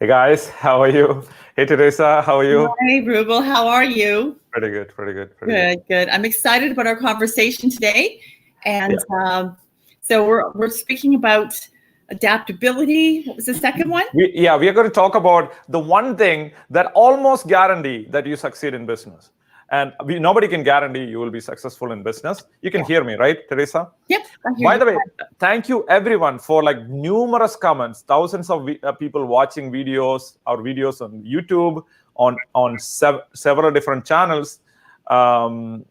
Hey guys, how are you? Hey Teresa, how are you? Hi, Ruble. How are you? Pretty good, pretty good, pretty good. Good. I'm excited about our conversation today, Yeah, and so we're speaking about adaptability. What was the second one? we are going to talk about the one thing that almost guarantee that you succeed in business. And nobody can guarantee you will be successful in business. You can Yeah. hear me, right, Teresa? Yep, I hear By you. the way, thank you everyone for like numerous comments, thousands of people watching our videos on YouTube, on several different channels. About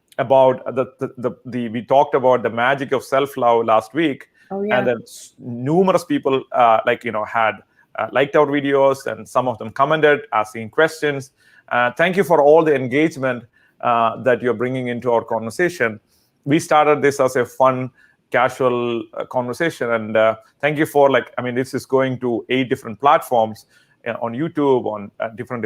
we talked about the magic of self-love last week, Oh and yeah. then numerous people had liked our videos, and some of them commented asking questions. Thank you for all the engagement that you're bringing into our conversation. We started this as a fun, casual conversation, and thank you for this is going to 8 different platforms on YouTube, on different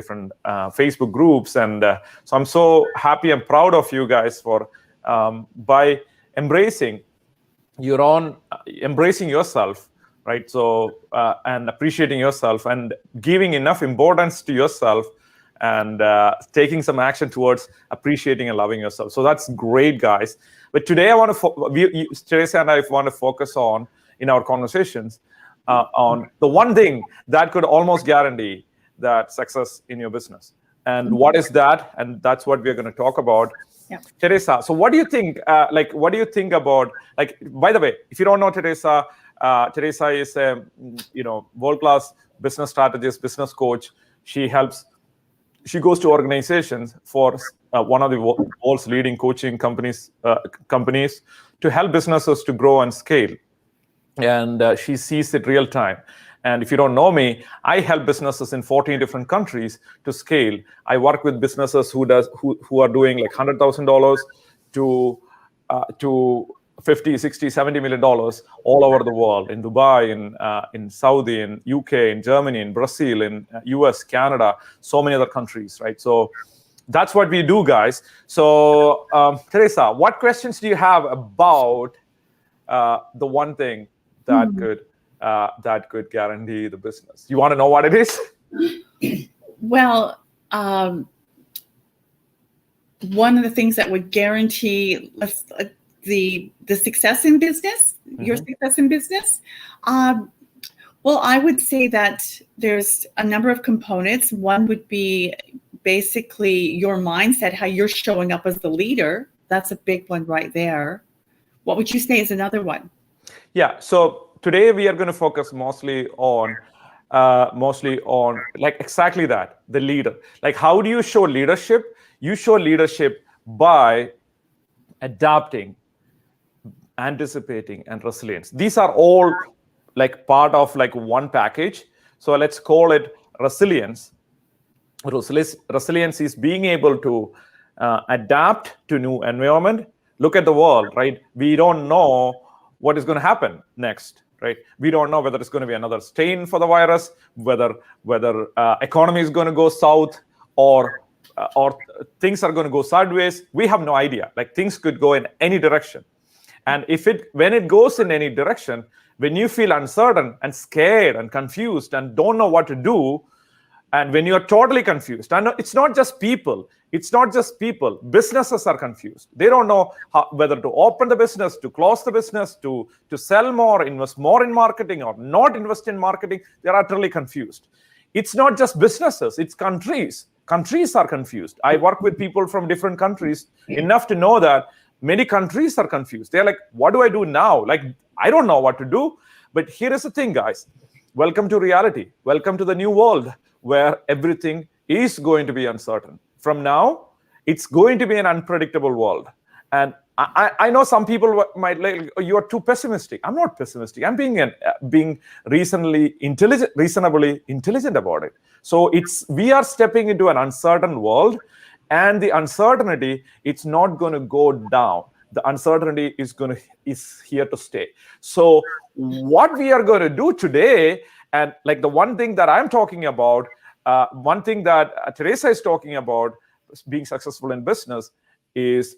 Facebook groups, and so I'm so happy and proud of you guys for by embracing embracing yourself, right? So and appreciating yourself and giving enough importance to yourself, and taking some action towards appreciating and loving yourself. So that's great, guys. But today I want to Teresa and I want to focus on, in our conversations, on the one thing that could almost guarantee that success in your business. And what is that? And that's what we're going to talk about. Yeah. Teresa, so what do you think? What do you think about? By the way, if you don't know Teresa, Teresa is a world-class business strategist, business coach. She goes to organizations for one of the world's leading coaching companies to help businesses to grow and scale. And she sees it real time. And if you don't know me, I help businesses in 14 different countries to scale. I work with businesses who are doing like $100,000 to 50, 60, 70 million dollars all over the world, in Dubai, in Saudi, in UK, in Germany, in Brazil, in US, Canada, so many other countries, right? So that's what we do, guys. So Teresa, what questions do you have about the one thing that could guarantee the business? You want to know what it is? Well, one of the things that would guarantee the success in business, your success in business. Well, I would say that there's a number of components. One would be basically your mindset, how you're showing up as the leader. That's a big one right there. What would you say is another one? Yeah. So today we are going to focus mostly on like exactly that, the leader. Like, how do you show leadership? You show leadership by adapting, anticipating, and resilience. These are all like part of like one package. So let's call it resilience. Resilience is being able to adapt to new environment. Look at the world, right? We don't know what is going to happen next, right? We don't know whether it's going to be another strain for the virus, whether economy is going to go south, or things are going to go sideways. We have no idea. Like, things could go in any direction. And when it goes in any direction, when you feel uncertain and scared and confused and don't know what to do, and when you're totally confused, and it's not just people, businesses are confused. They don't know whether to open the business, to close the business, to sell more, invest more in marketing, or not invest in marketing. They're utterly confused. It's not just businesses, it's countries. Countries are confused. I work with people from different countries enough to know that many countries are confused. They're like, what do I do now? Like, I don't know what to do. But here is the thing, guys. Welcome to reality. Welcome to the new world, where everything is going to be uncertain. From now, it's going to be an unpredictable world. And I know some people might like, oh, you are too pessimistic. I'm not pessimistic. I'm being reasonably intelligent about it. So we are stepping into an uncertain world, and the uncertainty, it's not going to go down. The uncertainty is here to stay. So what we are going to do today, and like the one thing that I'm talking about, one thing that Teresa is talking about, being successful in business, is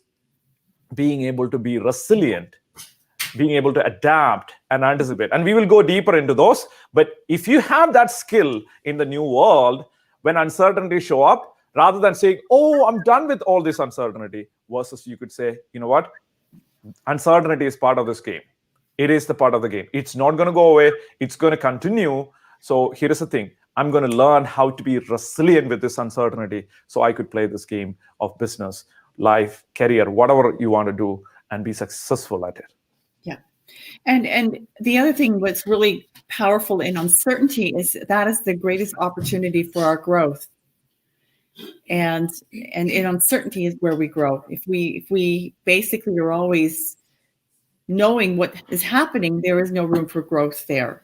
being able to be resilient being able to adapt and anticipate. And we will go deeper into those. But if you have that skill in the new world, when uncertainty show up, rather than saying, oh, I'm done with all this uncertainty, versus you could say, you know what? Uncertainty is part of this game. It is the part of the game. It's not going to go away. It's going to continue. So here is the thing. I'm going to learn how to be resilient with this uncertainty so I could play this game of business, life, career, whatever you want to do, and be successful at it. Yeah. And the other thing what's really powerful in uncertainty is that is the greatest opportunity for our growth. And in uncertainty is where we grow. If we basically are always knowing what is happening, there is no room for growth there.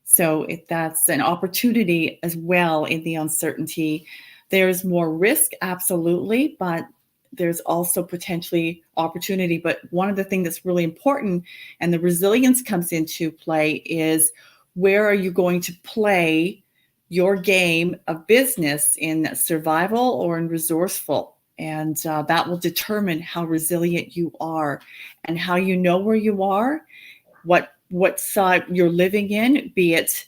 So that's an opportunity as well in the uncertainty. There's more risk, absolutely, but there's also potentially opportunity. But one of the things that's really important, and the resilience comes into play, is where are you going to play your game of business, in survival or in resourceful? And that will determine how resilient you are, and how you know where you are, what side you're living in, be it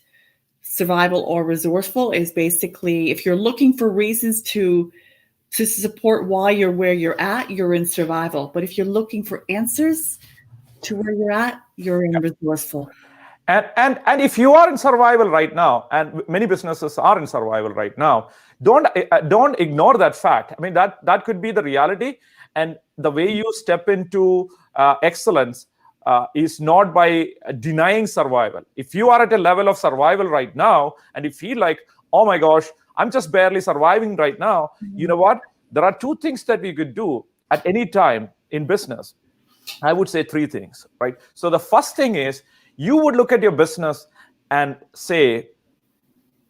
survival or resourceful, is basically, if you're looking for reasons to support why you're where you're at, you're in survival. But if you're looking for answers to where you're at, you're in resourceful. And if you are in survival right now, and many businesses are in survival right now, don't ignore that fact. I mean, that could be the reality. And the way you step into excellence is not by denying survival. If you are at a level of survival right now, and you feel like, oh my gosh, I'm just barely surviving right now, you know what? There are two things that we could do at any time in business. I would say three things, right? So the first thing is, you would look at your business and say,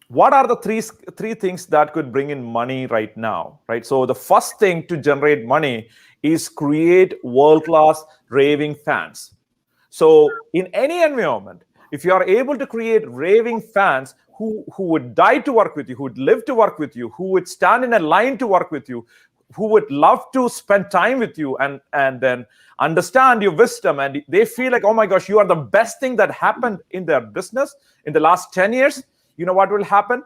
what are the three things that could bring in money right now, right? So the first thing to generate money is create world-class raving fans. So in any environment, if you are able to create raving fans who would die to work with you, who would live to work with you, who would stand in a line to work with you, who would love to spend time with you and then understand your wisdom, and they feel like, oh my gosh, you are the best thing that happened in their business in the last 10 years, you know what will happen?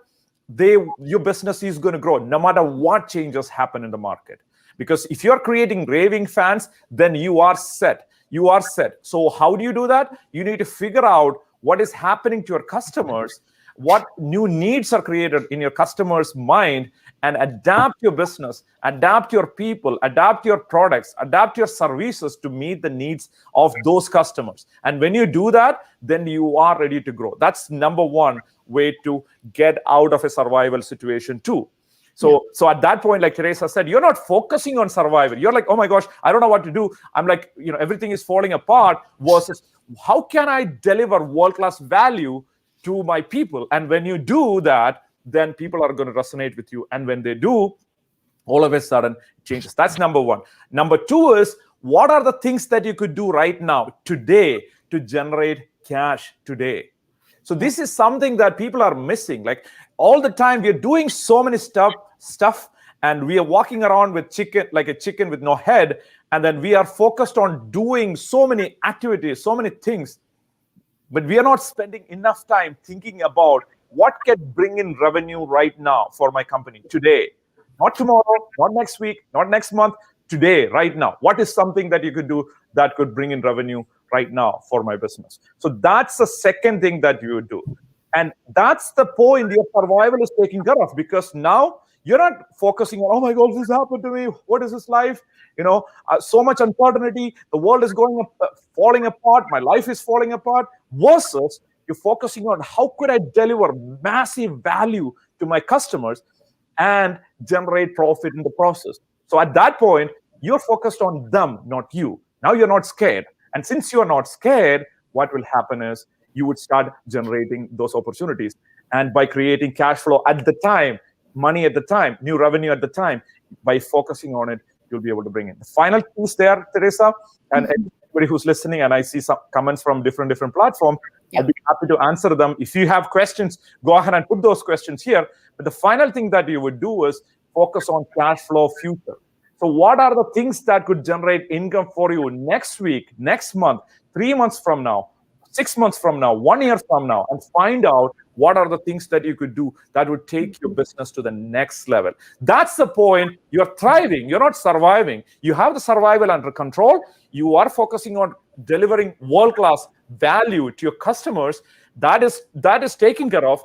Your business is going to grow no matter what changes happen in the market. Because if you're creating raving fans, then you are set. You are set. So how do you do that? You need to figure out what is happening to your customers, what new needs are created in your customer's mind, and adapt your business, adapt your people, adapt your products, adapt your services to meet the needs of those customers. And when you do that, then you are ready to grow. That's number one way to get out of a survival situation too. So at that point, like Teresa said, you're not focusing on survival. You're like, oh my gosh, I don't know what to do. I'm like, everything is falling apart, versus how can I deliver world-class value to my people? And when you do that, then people are going to resonate with you. And when they do, all of a sudden it changes. That's number one. Number two is, what are the things that you could do right now, today, to generate cash today? So this is something that people are missing. Like all the time, we're doing so many stuff, and we are walking around with like a chicken with no head. And then we are focused on doing so many activities, so many things, but we are not spending enough time thinking about what can bring in revenue right now for my company today, not tomorrow, not next week, not next month, today, right now. What is something that you could do that could bring in revenue right now for my business? So that's the second thing that you would do. And that's the point your survival is taking care of, because now you're not focusing on, oh my God, this happened to me. What is this life? So much uncertainty. The world is falling apart. My life is falling apart. Versus you're focusing on, how could I deliver massive value to my customers and generate profit in the process? So at that point, you're focused on them, not you. Now you're not scared. And since you're not scared, what will happen is you would start generating those opportunities. And by creating cash flow at the time, money at the time, new revenue at the time, by focusing on it, you'll be able to bring in. The final piece there, Teresa, and everybody who's listening, and I see some comments from different platforms, I'll be happy to answer them. If you have questions, go ahead and put those questions here. But the final thing that you would do is focus on cash flow future. So what are the things that could generate income for you next week, next month, 3 months from now, 6 months from now, 1 year from now, and find out what are the things that you could do that would take your business to the next level. That's the point. You're thriving. You're not surviving. You have the survival under control. You are focusing on delivering world-class value to your customers. That is taken care of.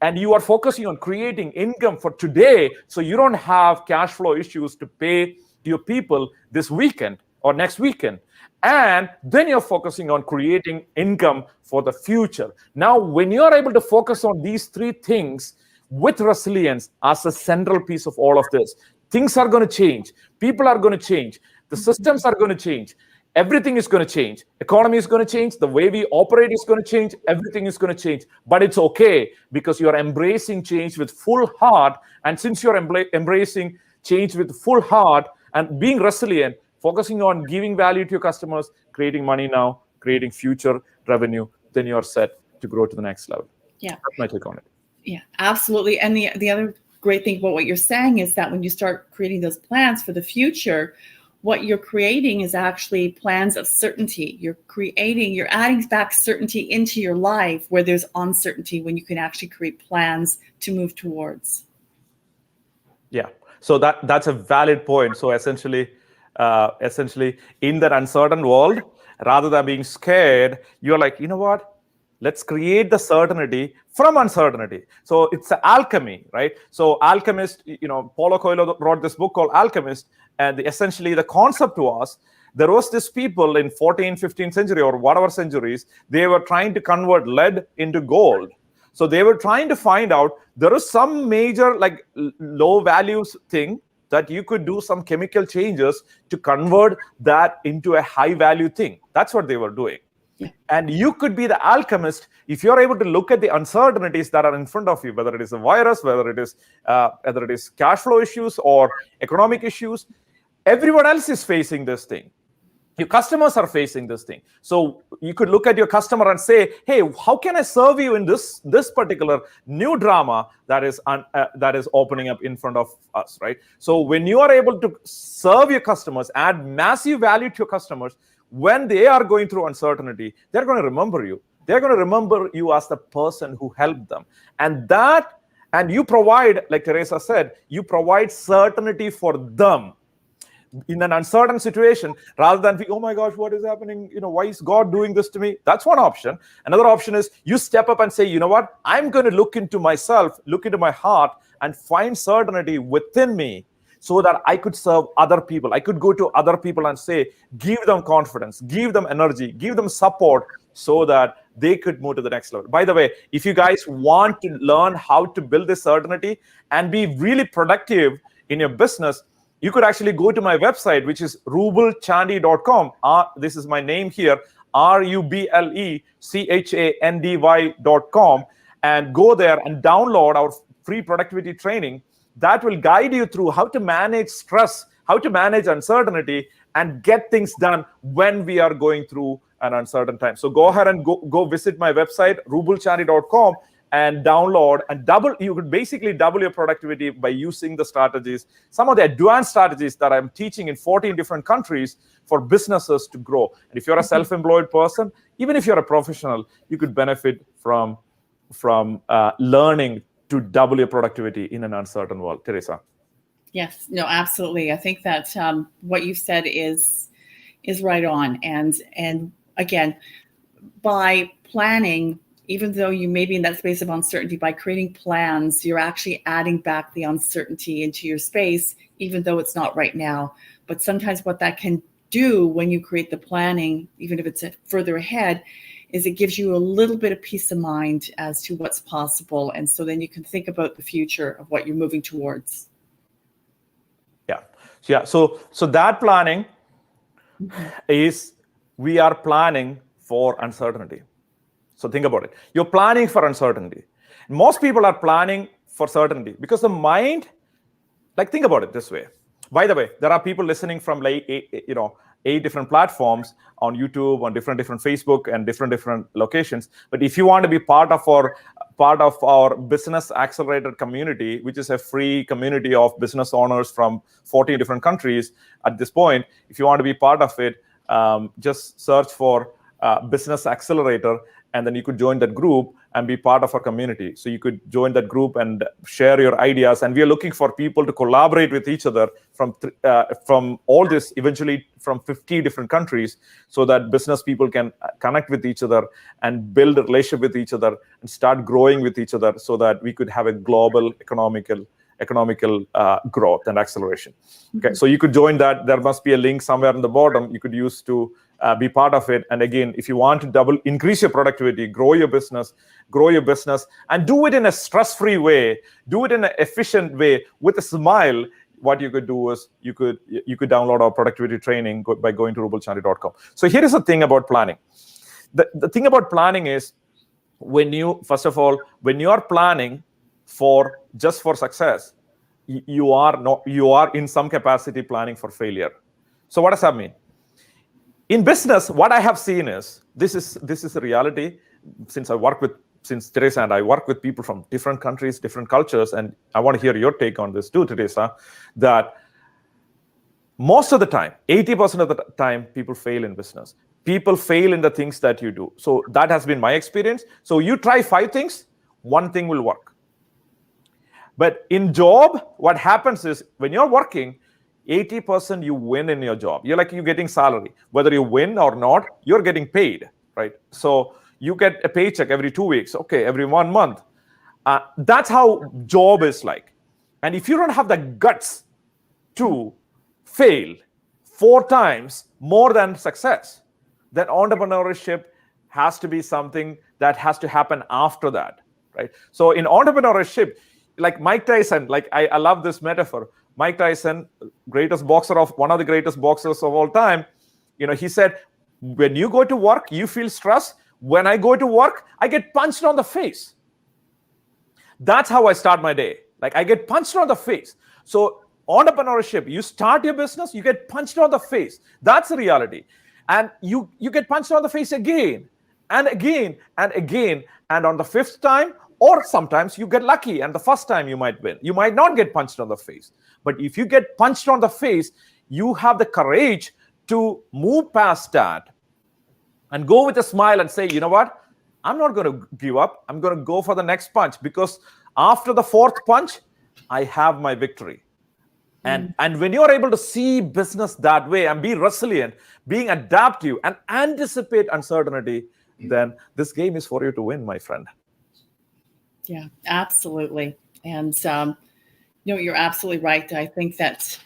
And you are focusing on creating income for today, so you don't have cash flow issues to pay your people this weekend or next weekend. And then you're focusing on creating income for the future. Now, when you're able to focus on these three things with resilience as a central piece of all of this, things are going to change. People are going to change. The systems are going to change. Everything is going to change. Economy is going to change. The way we operate is going to change. Everything is going to change. But it's okay, because you're embracing change with full heart. And since you're embracing change with full heart and being resilient, focusing on giving value to your customers, creating money now, creating future revenue, then you're set to grow to the next level. Yeah. That's my take on it. Yeah, absolutely. And the other great thing about what you're saying is that when you start creating those plans for the future, what you're creating is actually plans of certainty. You're adding back certainty into your life where there's uncertainty, when you can actually create plans to move towards. Yeah. So that's a valid point. So essentially, in that uncertain world, rather than being scared, you're like, you know what? Let's create the certainty from uncertainty. So it's an alchemy, right? So Alchemist, Paulo Coelho wrote this book called Alchemist, and essentially the concept was, there was this people in 14th, 15th century or whatever centuries, they were trying to convert lead into gold. So they were trying to find out, there is some major like low values thing that you could do some chemical changes to convert that into a high value thing. That's what they were doing. Yeah. And you could be the alchemist if you're able to look at the uncertainties that are in front of you, whether it is a virus, whether it is cash flow issues or economic issues. Everyone else is facing this thing. Your customers are facing this thing. So you could look at your customer and say, hey, how can I serve you in this particular new drama that is opening up in front of us, right? So when you are able to serve your customers, add massive value to your customers, when they are going through uncertainty, they're going to remember you. They're going to remember you as the person who helped them. And you provide, like Teresa said, you provide certainty for them. In an uncertain situation, rather than think, oh my gosh, what is happening? Why is God doing this to me? That's one option. Another option is you step up and say, you know what? I'm going to look into myself, look into my heart, and find certainty within me so that I could serve other people. I could go to other people and say, give them confidence, give them energy, give them support so that they could move to the next level. By the way, if you guys want to learn how to build this certainty and be really productive in your business, you could actually go to my website, which is rublechandy.com. This is my name here, RUBLECHANDY.com, and go there and download our free productivity training that will guide you through how to manage stress, how to manage uncertainty, and get things done when we are going through an uncertain time. So go ahead and go visit my website, rublechandy.com, and download and you could basically double your productivity by using the strategies, some of the advanced strategies that I'm teaching in 14 different countries for businesses to grow. And if you're a self-employed person, even if you're a professional, you could benefit from learning to double your productivity in an uncertain world. Teresa. Yes, no, absolutely. I think that what you said is right on. And again, by planning, even though you may be in that space of uncertainty, by creating plans, you're actually adding back the uncertainty into your space, even though it's not right now. But sometimes what that can do when you create the planning, even if it's further ahead, is it gives you a little bit of peace of mind as to what's possible. And so then you can think about the future of what you're moving towards. Yeah. So that planning is, we are planning for uncertainty. So think about it. You're planning for uncertainty. Most people are planning for certainty because the mind, like, think about it this way. By the way, there are people listening from like 8 different platforms on YouTube, on different Facebook, and different locations. But if you want to be part of our Business Accelerator community, which is a free community of business owners from 40 different countries at this point, if you want to be part of it, just search for business accelerator, and then you could join that group and be part of our community. So you could join that group and share your ideas. And we are looking for people to collaborate with each other from all this, eventually from 50 different countries, so that business people can connect with each other and build a relationship with each other and start growing with each other, so that we could have a global economical growth and acceleration. Okay, so you could join that. There must be a link somewhere on the bottom you could use to be part of it. And again, if you want to increase your productivity, grow your business, and do it in a stress-free way, do it in an efficient way with a smile, what you could do is you could download our productivity training by going to rublechandy.com. So here is the thing about planning. The thing about planning is, when you are planning for success, you are in some capacity planning for failure. So what does that mean? In business, what I have seen is, this is a reality, since Teresa and I work with people from different countries, different cultures, and I want to hear your take on this too, Teresa, that most of the time, 80% of the time, people fail in business. People fail in the things that you do. So that has been my experience. So you try 5 things, 1 thing will work. But in job, what happens is, when you're working, 80% you win in your job. You're getting salary. Whether you win or not, you're getting paid, right? So you get a paycheck every 2 weeks, okay, every 1 month. That's how job is like. And if you don't have the guts to fail 4 times more than success, then entrepreneurship has to be something that has to happen after that, right? So in entrepreneurship, like Mike Tyson, I love this metaphor. Mike Tyson, one of the greatest boxers of all time, he said, when you go to work, you feel stress. When I go to work, I get punched on the face. That's how I start my day. I get punched on the face. So entrepreneurship, you start your business, you get punched on the face. That's the reality. And you get punched on the face again and again and again. And on the 5th time, or sometimes you get lucky, and the first time you might win. You might not get punched on the face. But if you get punched on the face, you have the courage to move past that and go with a smile and say, you know what? I'm not going to give up. I'm going to go for the next punch, because after the 4th punch, I have my victory. And when you're able to see business that way and be resilient, being adaptive and anticipate uncertainty, then this game is for you to win, my friend. Yeah, absolutely. And, you're absolutely right. I think that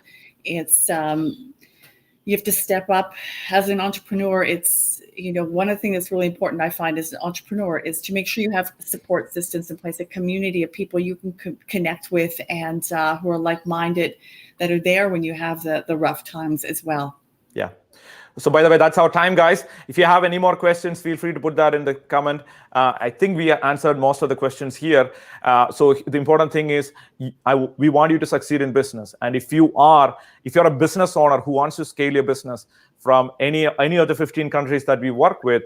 it's, you have to step up as an entrepreneur. It's, one of the things that's really important, I find, as an entrepreneur, is to make sure you have support systems in place, a community of people you can connect with, and who are like-minded, that are there when you have the rough times as well. Yeah. So by the way, that's our time, guys. If you have any more questions, feel free to put that in the comment. I think we answered most of the questions here. So the important thing is, we want you to succeed in business. And if you're a business owner who wants to scale your business from any of the 15 countries that we work with,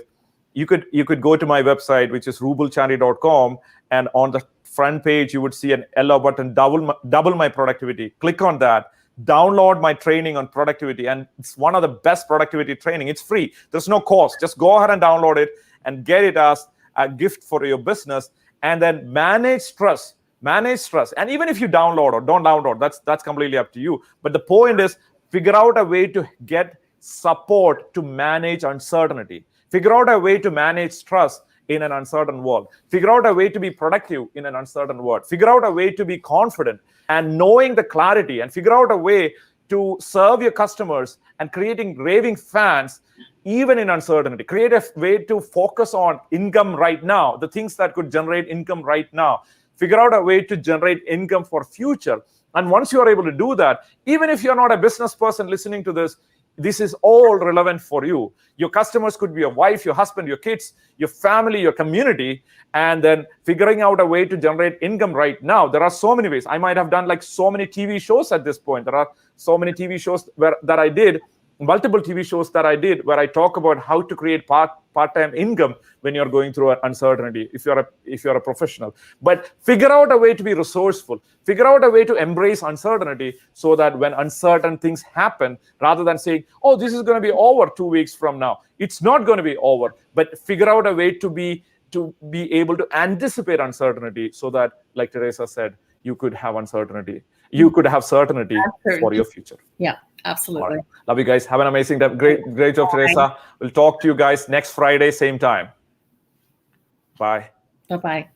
you could go to my website, which is rublechandy.com, and on the front page, you would see an yellow button, double my productivity. Click on that. Download my training on productivity, and it's one of the best productivity training. It's free. There's no cost. Just go ahead and download it and get it as a gift for your business, and then manage stress. And even if you download or don't download, that's completely up to you. But the point is, figure out a way to get support to manage uncertainty. Figure out a way to manage stress in an uncertain world. Figure out a way to be productive in an uncertain world. Figure out a way to be confident and knowing the clarity, and figure out a way to serve your customers and creating raving fans even in uncertainty. Create a way to focus on income right now, the things that could generate income right now. Figure out a way to generate income for future. And once you are able to do that, even if you're not a business person listening to this, this is all relevant for you. Your customers could be your wife, your husband, your kids, your family, your community, and then figuring out a way to generate income right now. There are so many ways. I might have done so many TV shows at this point. There are so many TV shows that I did multiple TV shows that I did where I talk about how to create part-time income when you're going through an uncertainty, if you're a professional. But figure out a way to be resourceful. Figure out a way to embrace uncertainty so that when uncertain things happen, rather than saying, oh, this is going to be over 2 weeks from now, it's not going to be over. But figure out a way to be able to anticipate uncertainty so that, like Teresa said, you could have uncertainty. You could have certainty for your future. Yeah, absolutely. Right. Love you guys. Have an amazing day. Great job, Teresa. We'll talk to you guys next Friday, same time. Bye. Bye-bye.